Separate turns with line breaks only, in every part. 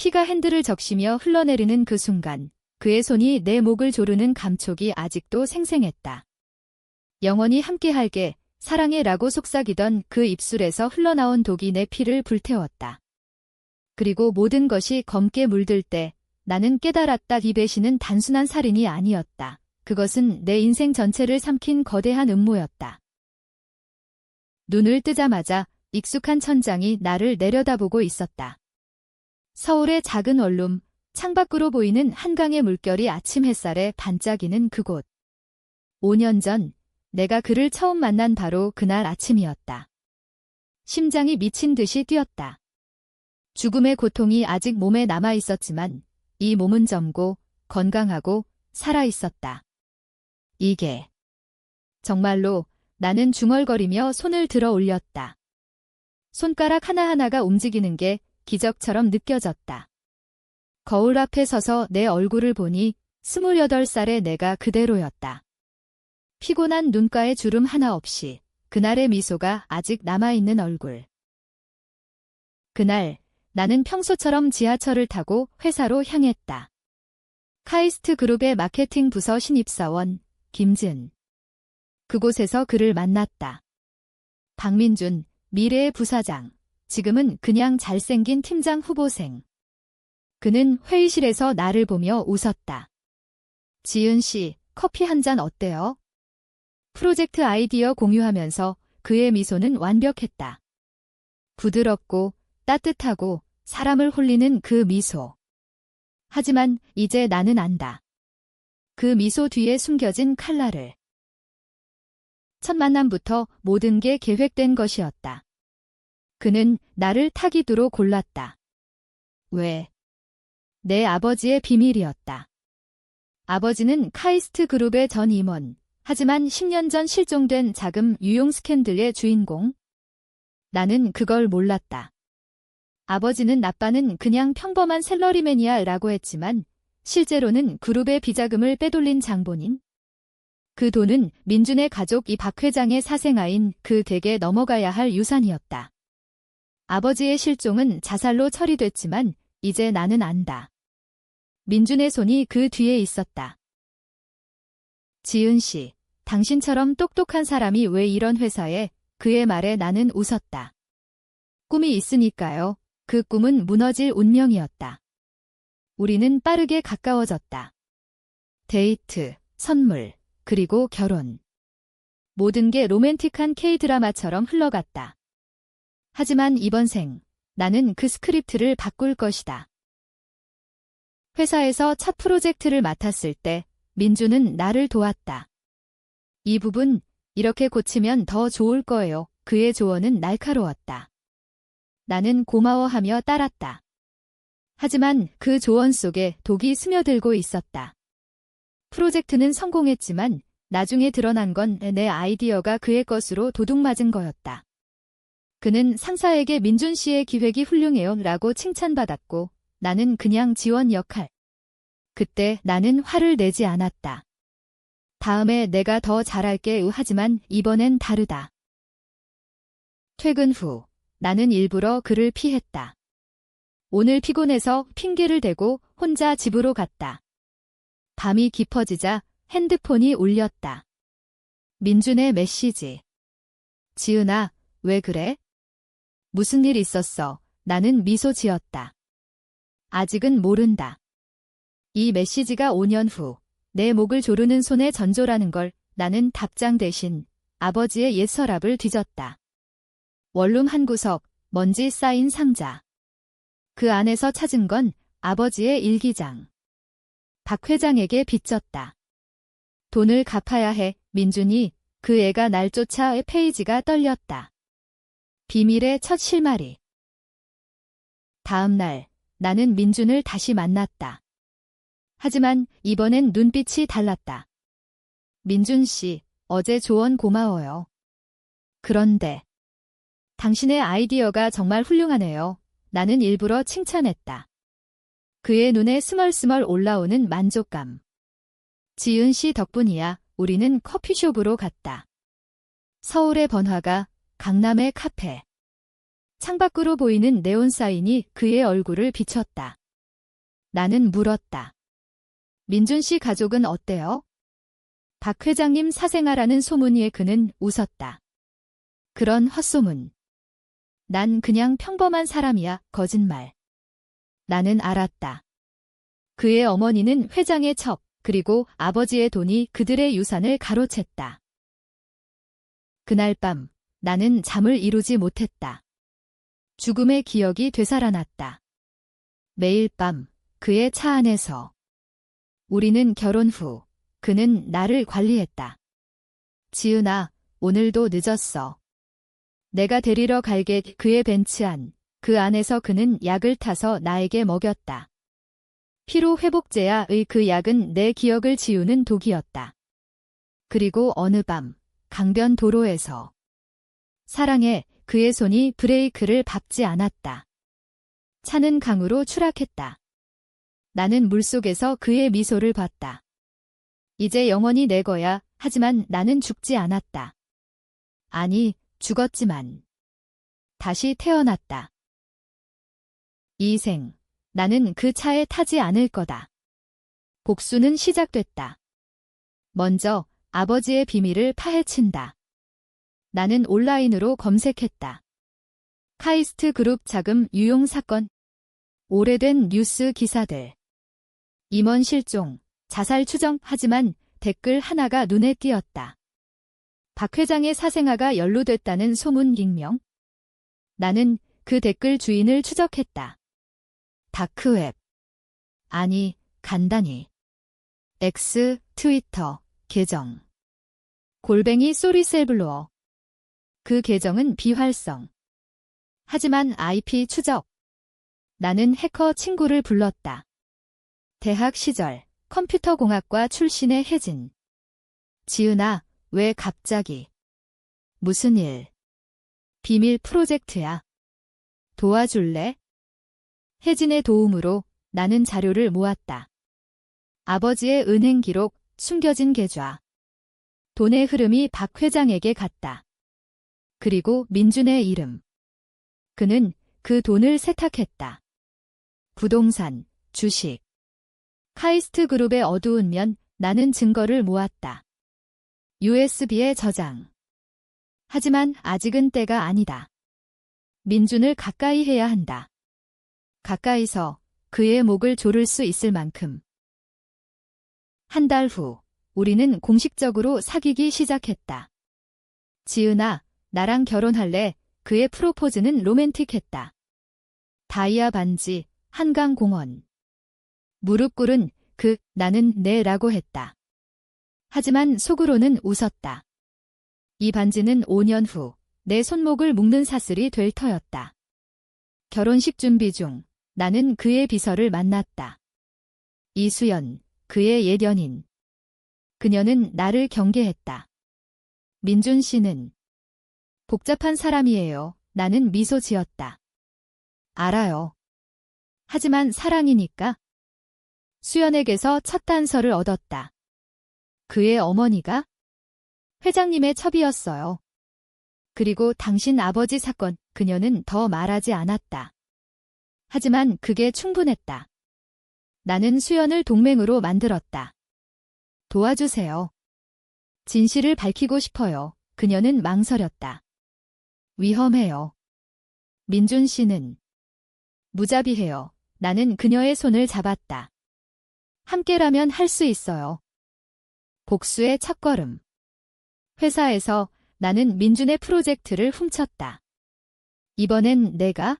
피가 핸들을 적시며 흘러내리는 그 순간 그의 손이 내 목을 조르는 감촉이 아직도 생생했다. 영원히 함께할게, 사랑해 라고 속삭이던 그 입술에서 흘러나온 독이 내 피를 불태웠다. 그리고 모든 것이 검게 물들 때 나는 깨달았다. 이 배신은 단순한 살인이 아니었다. 그것은 내 인생 전체를 삼킨 거대한 음모였다. 눈을 뜨자마자 익숙한 천장이 나를 내려다보고 있었다. 서울의 작은 원룸, 창밖으로 보이는 한강의 물결이 아침 햇살에 반짝이는 그곳. 5년 전 내가 그를 처음 만난 바로 그날 아침이었다. 심장이 미친 듯이 뛰었다. 죽음의 고통이 아직 몸에 남아 있었지만 이 몸은 젊고 건강하고 살아있었다. 이게 정말로. 나는 중얼거리며 손을 들어 올렸다. 손가락 하나하나가 움직이는 게 기적처럼 느껴졌다. 거울 앞에 서서 내 얼굴을 보니 28살의 내가 그대로였다. 피곤한 눈가에 주름 하나 없이 그날의 미소가 아직 남아있는 얼굴. 그날 나는 평소처럼 지하철을 타고 회사로 향했다. 카이스트 그룹의 마케팅 부서 신입사원 김지은. 그곳에서 그를 만났다. 박민준, 미래의 부사장, 지금은 그냥 잘생긴 팀장 후보생. 그는 회의실에서 나를 보며 웃었다. 지은 씨, 커피 한 잔 어때요? 프로젝트 아이디어 공유하면서 그의 미소는 완벽했다. 부드럽고 따뜻하고 사람을 홀리는 그 미소. 하지만 이제 나는 안다. 그 미소 뒤에 숨겨진 칼날을. 첫 만남부터 모든 게 계획된 것이었다. 그는 나를 타깃으로 골랐다. 왜? 내 아버지의 비밀이었다. 아버지는 카이스트 그룹의 전 임원, 하지만 10년 전 실종된 자금 유용 스캔들의 주인공. 나는 그걸 몰랐다. 아버지는 아빠는 그냥 평범한 샐러리맨이야 라고 했지만 실제로는 그룹의 비자금을 빼돌린 장본인. 그 돈은 민준의 가족 이 박 회장의 사생아인 그 댁에 넘어가야 할 유산이었다. 아버지의 실종은 자살로 처리됐지만 이제 나는 안다. 민준의 손이 그 뒤에 있었다. 지은 씨, 당신처럼 똑똑한 사람이 왜 이런 회사에? 그의 말에 나는 웃었다. 꿈이 있으니까요. 그 꿈은 무너질 운명이었다. 우리는 빠르게 가까워졌다. 데이트, 선물, 그리고 결혼. 모든 게 로맨틱한 K-드라마처럼 흘러갔다. 하지만 이번 생, 나는 그 스크립트를 바꿀 것이다. 회사에서 첫 프로젝트를 맡았을 때 민주는 나를 도왔다. 이 부분 이렇게 고치면 더 좋을 거예요. 그의 조언은 날카로웠다. 나는 고마워하며 따랐다. 하지만 그 조언 속에 독이 스며들고 있었다. 프로젝트는 성공했지만 나중에 드러난 건 내 아이디어가 그의 것으로 도둑맞은 거였다. 그는 상사에게 민준 씨의 기획이 훌륭해요 라고 칭찬받았고 나는 그냥 지원 역할. 그때 나는 화를 내지 않았다. 다음에 내가 더 잘할게. 하지만 이번엔 다르다. 퇴근 후 나는 일부러 그를 피했다. 오늘 피곤해서 핑계를 대고 혼자 집으로 갔다. 밤이 깊어지자 핸드폰이 울렸다. 민준의 메시지. 지은아, 왜 그래? 무슨 일 있었어? 나는 미소 지었다. 아직은 모른다. 이 메시지가 5년 후 내 목을 조르는 손의 전조라는 걸 나는 답장 대신 아버지의 옛 서랍을 뒤졌다. 원룸 한 구석, 먼지 쌓인 상자. 그 안에서 찾은 건 아버지의 일기장. 박 회장에게 빚졌다. 돈을 갚아야 해. 민준이, 그 애가 날 쫓아의 페이지가 떨렸다. 비밀의 첫 실마리. 다음 날 나는 민준을 다시 만났다. 하지만 이번엔 눈빛이 달랐다. 민준 씨, 어제 조언 고마워요. 그런데 당신의 아이디어가 정말 훌륭하네요. 나는 일부러 칭찬했다. 그의 눈에 스멀스멀 올라오는 만족감. 지은 씨 덕분이야. 우리는 커피숍으로 갔다. 서울의 번화가, 강남의 카페. 창밖으로 보이는 네온 사인이 그의 얼굴을 비췄다. 나는 물었다. 민준 씨 가족은 어때요? 박 회장님 사생아라는 소문에 그는 웃었다. 그런 헛소문. 난 그냥 평범한 사람이야. 거짓말. 나는 알았다. 그의 어머니는 회장의 첩, 그리고 아버지의 돈이 그들의 유산을 가로챘다. 그날 밤 나는 잠을 이루지 못했다. 죽음의 기억이 되살아났다. 매일 밤 그의 차 안에서. 우리는 결혼 후 그는 나를 관리했다. 지은아, 오늘도 늦었어. 내가 데리러 갈게. 그의 벤츠 안. 그 안에서 그는 약을 타서 나에게 먹였다. 피로회복제야의 그 약은 내 기억을 지우는 독이었다. 그리고 어느 밤 강변 도로에서 사랑해. 그의 손이 브레이크를 밟지 않았다. 차는 강으로 추락했다. 나는 물속에서 그의 미소를 봤다. 이제 영원히 내 거야. 하지만 나는 죽지 않았다. 아니, 죽었지만 다시 태어났다. 이 생, 나는 그 차에 타지 않을 거다. 복수는 시작됐다. 먼저 아버지의 비밀을 파헤친다. 나는 온라인으로 검색했다. 카이스트 그룹 자금 유용 사건. 오래된 뉴스 기사들. 임원 실종, 자살 추정. 하지만 댓글 하나가 눈에 띄었다. 박 회장의 사생아가 연루됐다는 소문 익명. 나는 그 댓글 주인을 추적했다. 다크웹. 아니, 간단히. X, 트위터, 계정. @소리셀블로어. 그 계정은 비활성. 하지만 IP 추적. 나는 해커 친구를 불렀다. 대학 시절 컴퓨터공학과 출신의 혜진. 지은아, 왜 갑자기? 무슨 일? 비밀 프로젝트야. 도와줄래? 혜진의 도움으로 나는 자료를 모았다. 아버지의 은행 기록, 숨겨진 계좌. 돈의 흐름이 박 회장에게 갔다. 그리고 민준의 이름. 그는 그 돈을 세탁했다. 부동산, 주식. 카이스트 그룹의 어두운 면. 나는 증거를 모았다. USB에 저장. 하지만 아직은 때가 아니다. 민준을 가까이 해야 한다. 가까이서 그의 목을 조를 수 있을 만큼. 한 달 후, 우리는 공식적으로 사귀기 시작했다. 지은아, 나랑 결혼할래? 그의 프로포즈는 로맨틱했다. 다이아 반지, 한강공원. 무릎 꿇은 나는 네라고 했다. 하지만 속으로는 웃었다. 이 반지는 5년 후 내 손목을 묶는 사슬이 될 터였다. 결혼식 준비 중 나는 그의 비서를 만났다. 이수연, 그의 옛 연인. 그녀는 나를 경계했다. 민준 씨는 복잡한 사람이에요. 나는 미소 지었다. 알아요. 하지만 사랑이니까. 수연에게서 첫 단서를 얻었다. 그의 어머니가 회장님의 첩이었어요. 그리고 당신 아버지 사건. 그녀는 더 말하지 않았다. 하지만 그게 충분했다. 나는 수연을 동맹으로 만들었다. 도와주세요. 진실을 밝히고 싶어요. 그녀는 망설였다. 위험해요. 민준 씨는 무자비해요. 나는 그녀의 손을 잡았다. 함께라면 할 수 있어요. 복수의 첫걸음. 회사에서 나는 민준의 프로젝트를 훔쳤다. 이번엔 내가?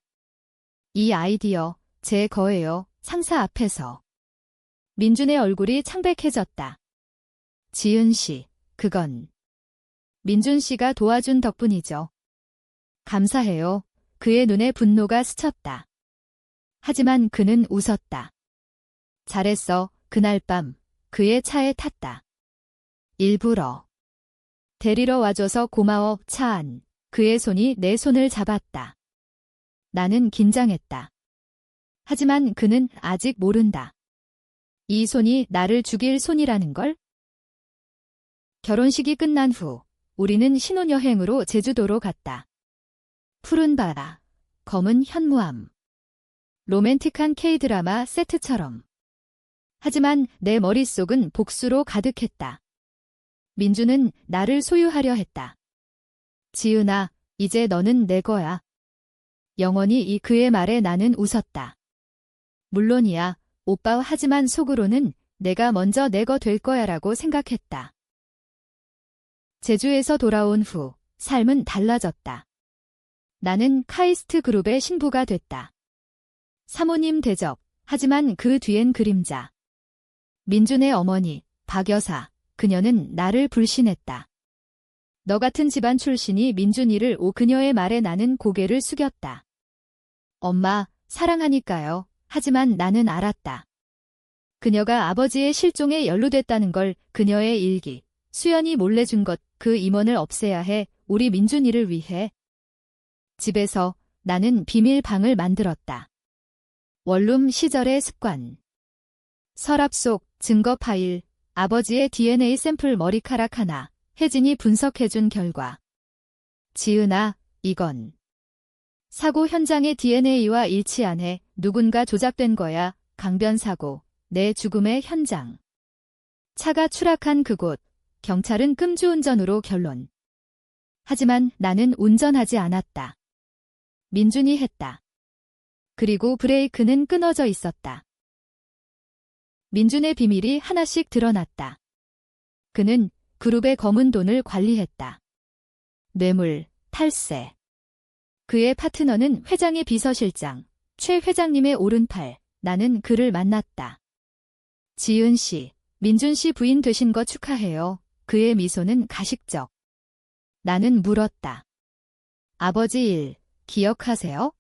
이 아이디어 제 거예요. 상사 앞에서. 민준의 얼굴이 창백해졌다. 지은 씨, 그건 민준 씨가 도와준 덕분이죠. 감사해요. 그의 눈에 분노가 스쳤다. 하지만 그는 웃었다. 잘했어. 그날 밤 그의 차에 탔다. 일부러. 데리러 와줘서 고마워. 차 안. 그의 손이 내 손을 잡았다. 나는 긴장했다. 하지만 그는 아직 모른다. 이 손이 나를 죽일 손이라는 걸? 결혼식이 끝난 후 우리는 신혼여행으로 제주도로 갔다. 푸른 바다, 검은 현무암. 로맨틱한 K-드라마 세트처럼. 하지만 내 머릿속은 복수로 가득했다. 민주는 나를 소유하려 했다. 지은아, 이제 너는 내 거야. 영원히 그의 말에 나는 웃었다. 물론이야, 오빠. 하지만 속으로는 내가 먼저 내 거 될 거야라고 생각했다. 제주에서 돌아온 후 삶은 달라졌다. 나는 카이스트 그룹의 신부가 됐다. 사모님 대접, 하지만 그 뒤엔 그림자. 민준의 어머니, 박 여사, 그녀는 나를 불신했다. 너 같은 집안 출신이 민준이를 그녀의 말에 나는 고개를 숙였다. 엄마, 사랑하니까요. 하지만 나는 알았다. 그녀가 아버지의 실종에 연루됐다는 걸. 그녀의 일기, 수연이 몰래 준 것, 그 임원을 없애야 해. 우리 민준이를 위해. 집에서 나는 비밀방을 만들었다. 원룸 시절의 습관. 서랍 속 증거 파일, 아버지의 DNA 샘플 머리카락 하나, 혜진이 분석해준 결과. 지은아, 이건 사고 현장의 DNA와 일치 안 해. 누군가 조작된 거야. 강변사고, 내 죽음의 현장. 차가 추락한 그곳, 경찰은 끔주운전으로 결론. 하지만 나는 운전하지 않았다. 민준이 했다. 그리고 브레이크는 끊어져 있었다. 민준의 비밀이 하나씩 드러났다. 그는 그룹의 검은 돈을 관리했다. 뇌물, 탈세. 그의 파트너는 회장의 비서실장, 최 회장님의 오른팔. 나는 그를 만났다. 지은 씨, 민준 씨 부인 되신 거 축하해요. 그의 미소는 가식적. 나는 물었다. 아버지 일, 기억하세요?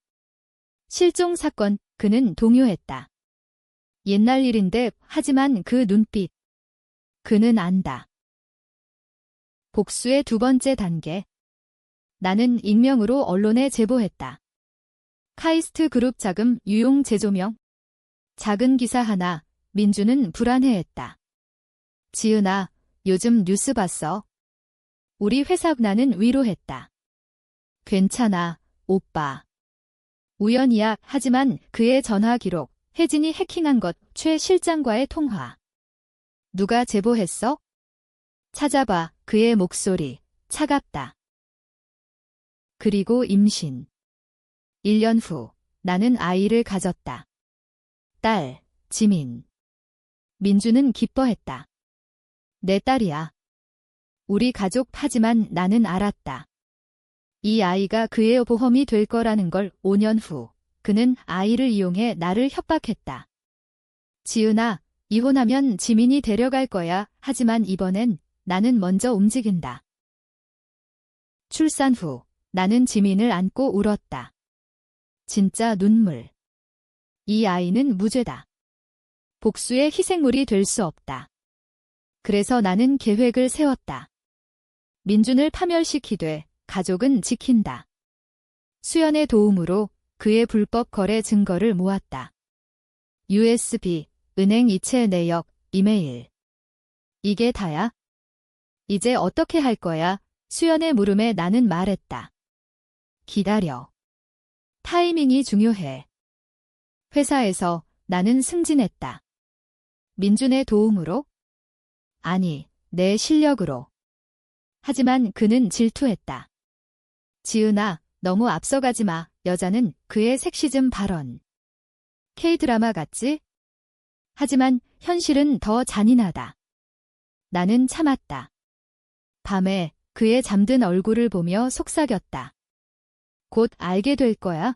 실종 사건, 그는 동요했다. 옛날 일인데, 하지만 그 눈빛. 그는 안다. 복수의 두 번째 단계. 나는 익명으로 언론에 제보했다. 카이스트 그룹 자금 유용 재조명. 작은 기사 하나, 민주는 불안해했다. 지은아, 요즘 뉴스 봤어? 우리 회사. 나는 위로했다. 괜찮아, 오빠. 우연이야. 하지만 그의 전화 기록, 혜진이 해킹한 것, 최 실장과의 통화. 누가 제보했어? 찾아봐. 그의 목소리, 차갑다. 그리고 임신. 1년 후, 나는 아이를 가졌다. 딸, 지민. 민주는 기뻐했다. 내 딸이야. 우리 가족. 하지만 나는 알았다. 이 아이가 그의 보험이 될 거라는 걸. 5년 후, 그는 아이를 이용해 나를 협박했다. 지은아, 이혼하면 지민이 데려갈 거야. 하지만 이번엔 나는 먼저 움직인다. 출산 후, 나는 지민을 안고 울었다. 진짜 눈물. 이 아이는 무죄다. 복수의 희생물이 될 수 없다. 그래서 나는 계획을 세웠다. 민준을 파멸시키되 가족은 지킨다. 수연의 도움으로 그의 불법 거래 증거를 모았다. USB, 은행 이체 내역, 이메일. 이게 다야? 이제 어떻게 할 거야? 수연의 물음에 나는 말했다. 기다려. 타이밍이 중요해. 회사에서 나는 승진했다. 민준의 도움으로? 아니, 내 실력으로. 하지만 그는 질투했다. 지은아, 너무 앞서가지 마. 여자는 그의 섹시즘 발언. K-드라마 같지? 하지만 현실은 더 잔인하다. 나는 참았다. 밤에 그의 잠든 얼굴을 보며 속삭였다. 곧 알게 될 거야.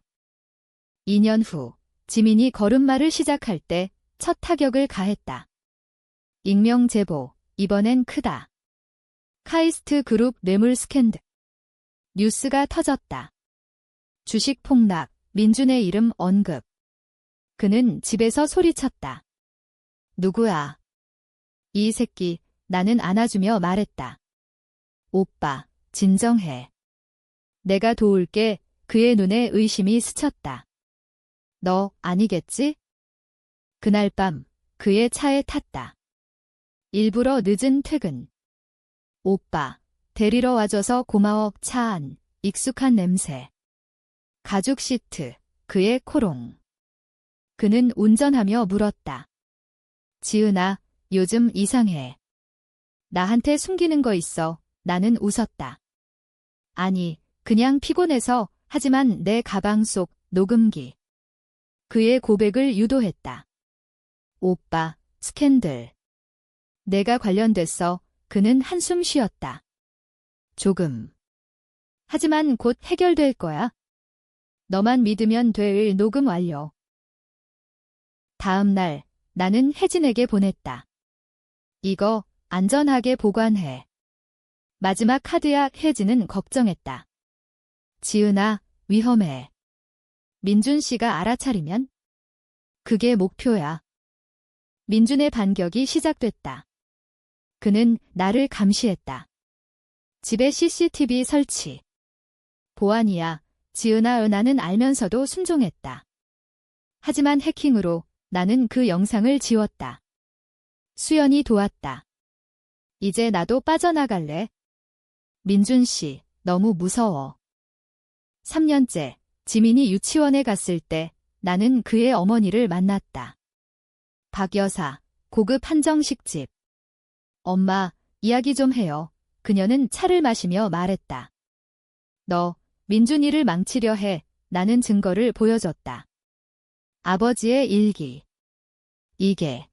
2년 후, 지민이 걸음마를 시작할 때 첫 타격을 가했다. 익명 제보, 이번엔 크다. 카이스트 그룹 뇌물 스캔들. 뉴스가 터졌다. 주식 폭락, 민준의 이름 언급. 그는 집에서 소리쳤다. 누구야? 이 새끼. 나는 안아주며 말했다. 오빠, 진정해. 내가 도울게. 그의 눈에 의심이 스쳤다. 너 아니겠지? 그날 밤 그의 차에 탔다. 일부러 늦은 퇴근. 오빠, 데리러 와줘서 고마워. 차 안, 익숙한 냄새. 가죽 시트, 그의 코롱. 그는 운전하며 물었다. 지은아, 요즘 이상해. 나한테 숨기는 거 있어. 나는 웃었다. 아니, 그냥 피곤해서. 하지만 내 가방 속 녹음기. 그의 고백을 유도했다. 오빠, 스캔들. 내가 관련됐어. 그는 한숨 쉬었다. 조금. 하지만 곧 해결될 거야. 너만 믿으면 돼. 녹음 완료. 다음 날, 나는 혜진에게 보냈다. 이거 안전하게 보관해. 마지막 카드야. 혜진은 걱정했다. 지은아, 위험해. 민준 씨가 알아차리면? 그게 목표야. 민준의 반격이 시작됐다. 그는 나를 감시했다. 집에 CCTV 설치. 보안이야. 지은아, 나는 알면서도 순종했다. 하지만 해킹으로 나는 그 영상을 지웠다. 수연이 도왔다. 이제 나도 빠져나갈래. 민준 씨, 너무 무서워. 3년째, 지민이 유치원에 갔을 때 나는 그의 어머니를 만났다. 박 여사, 고급 한정식집. 엄마, 이야기 좀 해요. 그녀는 차를 마시며 말했다. 너, 민준이를 망치려 해. 나는 증거를 보여줬다. 아버지의 일기. 이게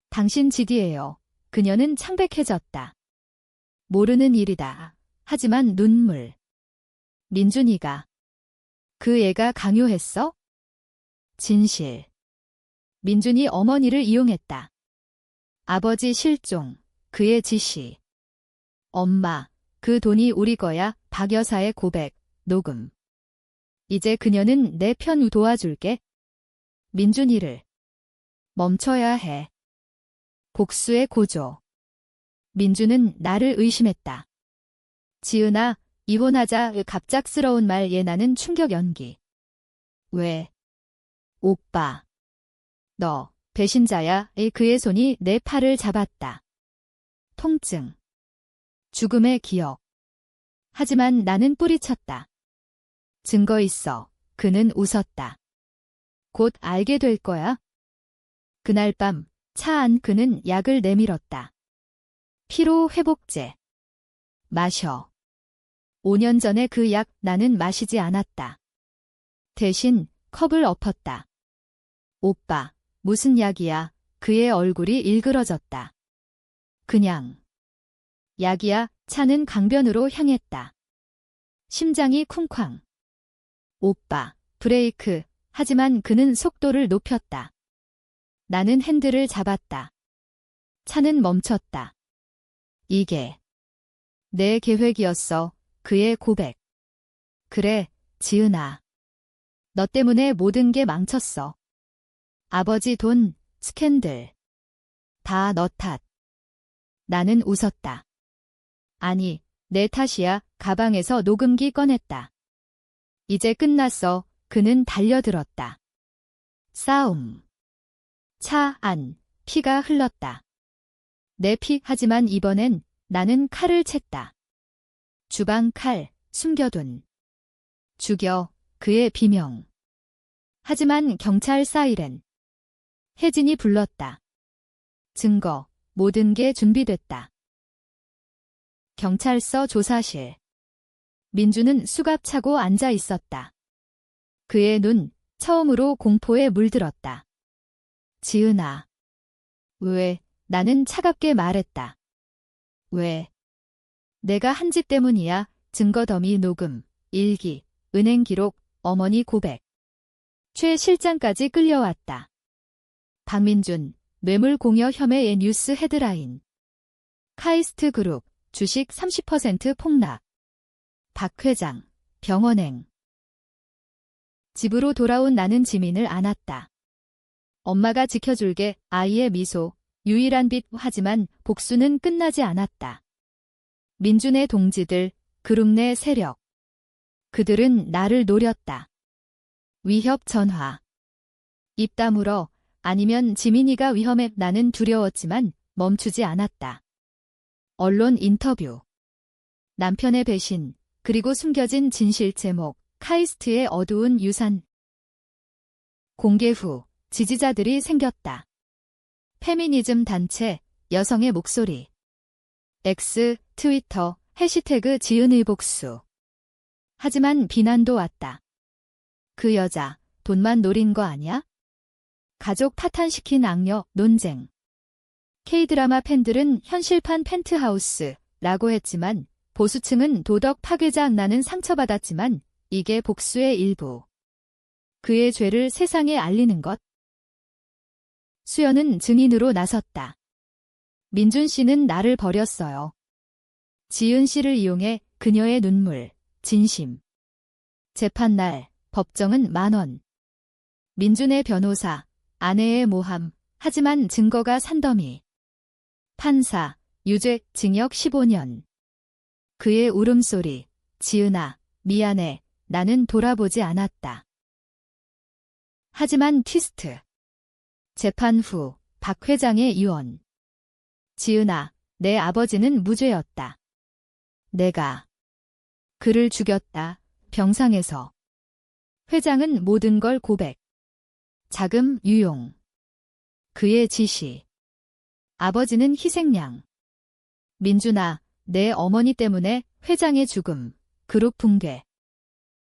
당신 지디예요. 그녀는 창백해졌다. 모르는 일이다. 하지만 눈물. 민준이가. 그 애가 강요했어? 진실. 민준이 어머니를 이용했다. 아버지 실종. 그의 지시. 엄마, 그 돈이 우리 거야. 박 여사의 고백, 녹음. 이제 그녀는 내 편 도와줄게. 민준이를 멈춰야 해. 복수의 고조. 민준은 나를 의심했다. 지은아, 이혼하자. 갑작스러운 말. 나는 충격 연기. 왜? 오빠. 너, 배신자야. 그의 손이 내 팔을 잡았다. 통증. 죽음의 기억. 하지만 나는 뿌리쳤다. 증거 있어. 그는 웃었다. 곧 알게 될 거야. 그날 밤, 차 안 그는 약을 내밀었다. 피로 회복제. 마셔. 5년 전에 그 약 나는 마시지 않았다. 대신 컵을 엎었다. 오빠, 무슨 약이야? 그의 얼굴이 일그러졌다. 그냥. 약이야. 차는 강변으로 향했다. 심장이 쿵쾅. 오빠, 브레이크. 하지만 그는 속도를 높였다. 나는 핸들을 잡았다. 차는 멈췄다. 이게 내 계획이었어. 그의 고백. 그래, 지은아. 너 때문에 모든 게 망쳤어. 아버지 돈, 스캔들. 다 너 탓. 나는 웃었다. 아니, 내 탓이야. 가방에서 녹음기 꺼냈다. 이제 끝났어. 그는 달려들었다. 싸움. 차 안, 피가 흘렀다. 내 피. 하지만 이번엔 나는 칼을 챘다. 주방 칼, 숨겨둔. 죽여, 그의 비명. 하지만 경찰 사이렌. 혜진이 불렀다. 증거, 모든 게 준비됐다. 경찰서 조사실. 민주는 수갑 차고 앉아 있었다. 그의 눈, 처음으로 공포에 물들었다. 지은아. 왜? 나는 차갑게 말했다. 왜? 내가 한 짓 때문이야. 증거 더미 녹음, 일기, 은행 기록, 어머니 고백. 최 실장까지 끌려왔다. 박민준, 뇌물 공여 혐의의 뉴스 헤드라인. 카이스트 그룹, 주식 30% 폭락. 박 회장, 병원행. 집으로 돌아온 나는 지민을 안았다. 엄마가 지켜줄게. 아이의 미소. 유일한 빛. 하지만 복수는 끝나지 않았다. 민준의 동지들, 그룹 내 세력. 그들은 나를 노렸다. 위협 전화. 입 다물어. 아니면 지민이가 위험해. 나는 두려웠지만 멈추지 않았다. 언론 인터뷰. 남편의 배신, 그리고 숨겨진 진실 제목, 카이스트의 어두운 유산. 공개 후 지지자들이 생겼다. 페미니즘 단체, 여성의 목소리. X, 트위터, 해시태그 지은의 복수. 하지만 비난도 왔다. 그 여자, 돈만 노린 거 아냐? 가족 파탄시킨 악녀, 논쟁. K드라마 팬들은 현실판 펜트하우스라고 했지만 보수층은 도덕 파괴자 나는 상처받았지만 이게 복수의 일부. 그의 죄를 세상에 알리는 것. 수연은 증인으로 나섰다. 민준 씨는 나를 버렸어요. 지은 씨를 이용해 그녀의 눈물, 진심. 재판날, 법정은 10,000원. 민준의 변호사, 아내의 모함, 하지만 증거가 산더미. 판사, 유죄, 징역 15년. 그의 울음소리, 지은아, 미안해, 나는 돌아보지 않았다. 하지만 트위스트. 재판 후, 박 회장의 유언. 지은아, 내 아버지는 무죄였다. 내가 그를 죽였다, 병상에서. 회장은 모든 걸 고백. 자금 유용. 그의 지시. 아버지는 희생양. 민준아, 내 어머니 때문에 회장의 죽음, 그룹 붕괴.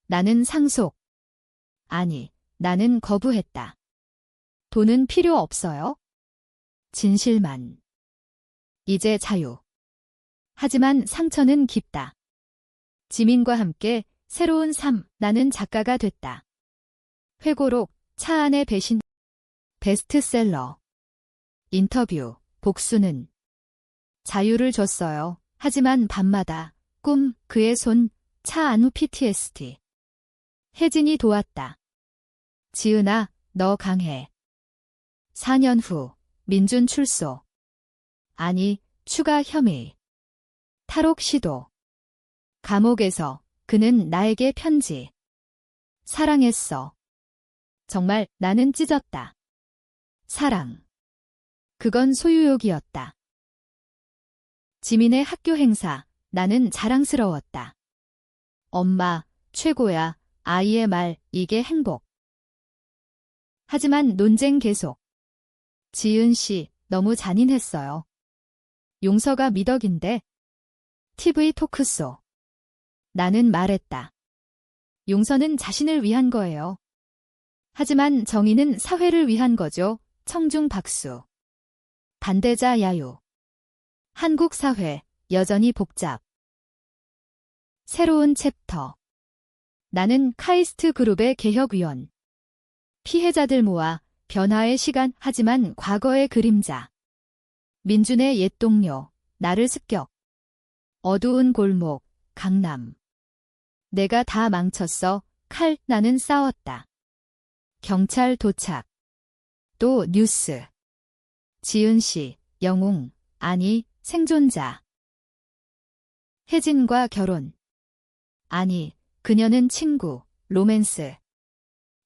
나는 상속. 아니, 나는 거부했다. 돈은 필요 없어요. 진실만. 이제 자유. 하지만 상처는 깊다. 지민과 함께 새로운 삶, 나는 작가가 됐다. 회고록, 차 안의 배신. 베스트셀러. 인터뷰, 복수는. 자유를 줬어요. 하지만 밤마다, 꿈, 그의 손, 차 안후 PTSD. 혜진이 도왔다. 지은아, 너 강해. 4년 후, 민준 출소. 아니, 추가 혐의. 탈옥 시도. 감옥에서 그는 나에게 편지. 사랑했어. 정말 나는 찢었다. 사랑. 그건 소유욕이었다. 지민의 학교 행사, 나는 자랑스러웠다. 엄마, 최고야. 아이의 말, 이게 행복. 하지만 논쟁 계속. 지은 씨, 너무 잔인했어요. 용서가 미덕인데. TV 토크쇼. 나는 말했다. 용서는 자신을 위한 거예요. 하지만 정의는 사회를 위한 거죠. 청중 박수. 반대자 야유. 한국 사회, 여전히 복잡. 새로운 챕터. 나는 카이스트 그룹의 개혁위원. 피해자들 모아 변화의 시간, 하지만 과거의 그림자. 민준의 옛 동료, 나를 습격. 어두운 골목, 강남. 내가 다 망쳤어, 칼, 나는 싸웠다. 경찰 도착. 또 뉴스. 지은 씨, 영웅, 아니, 생존자. 혜진과 결혼. 아니, 그녀는 친구, 로맨스.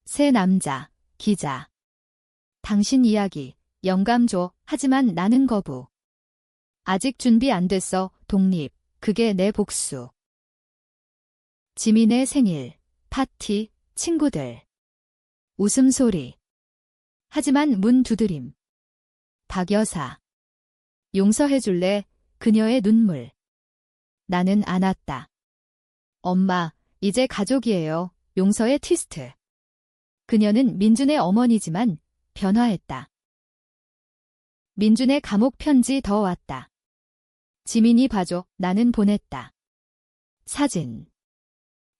새 남자, 기자. 당신 이야기, 영감 줘, 하지만 나는 거부. 아직 준비 안 됐어, 독립, 그게 내 복수. 지민의 생일, 파티, 친구들. 웃음소리. 하지만 문 두드림. 박 여사. 용서해줄래? 그녀의 눈물. 나는 안았다. 엄마, 이제 가족이에요. 용서의 트위스트. 그녀는 민준의 어머니지만 변화했다. 민준의 감옥 편지 더 왔다. 지민이 봐줘, 나는 보냈다. 사진.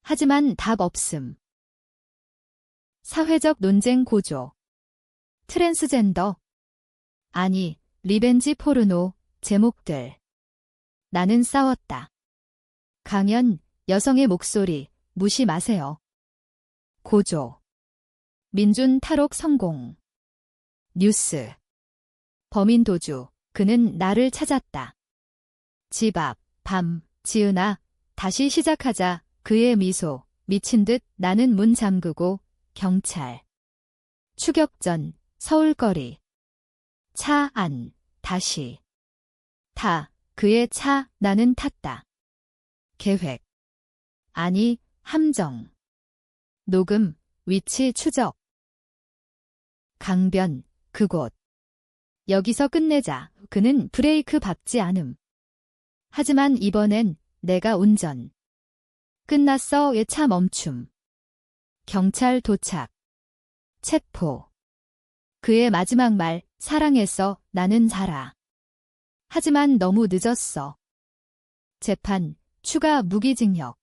하지만 답 없음. 사회적 논쟁 고조. 트랜스젠더. 아니, 리벤지 포르노, 제목들. 나는 싸웠다. 강연, 여성의 목소리, 무시 마세요. 고조. 민준 탈옥 성공. 뉴스. 범인 도주, 그는 나를 찾았다. 집 앞, 밤, 지은아, 다시 시작하자, 그의 미소, 미친 듯 나는 문 잠그고, 경찰. 추격 전, 서울거리. 차 안, 다시. 타, 그의 차, 나는 탔다. 계획. 아니, 함정. 녹음, 위치 추적. 강변, 그곳. 여기서 끝내자. 그는 브레이크 밟지 않음. 하지만 이번엔 내가 운전. 끝났어. 왜 차 멈춤. 경찰 도착. 체포. 그의 마지막 말, 사랑했어. 나는 살아. 하지만 너무 늦었어. 재판, 추가 무기징역.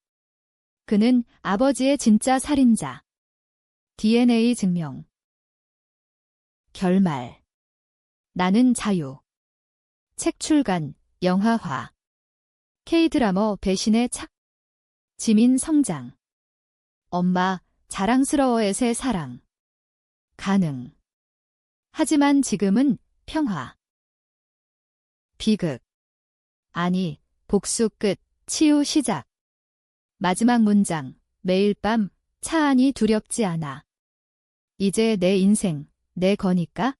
그는 아버지의 진짜 살인자. DNA 증명. 결말. 나는 자유. 책 출간, 영화화. K드라마 배신의 착. 지민 성장. 엄마, 자랑스러워의 새 사랑. 가능. 하지만 지금은 평화. 비극. 아니, 복수 끝, 치유 시작. 마지막 문장, 매일 밤 차 안이 두렵지 않아. 이제 내 인생, 내 거니까?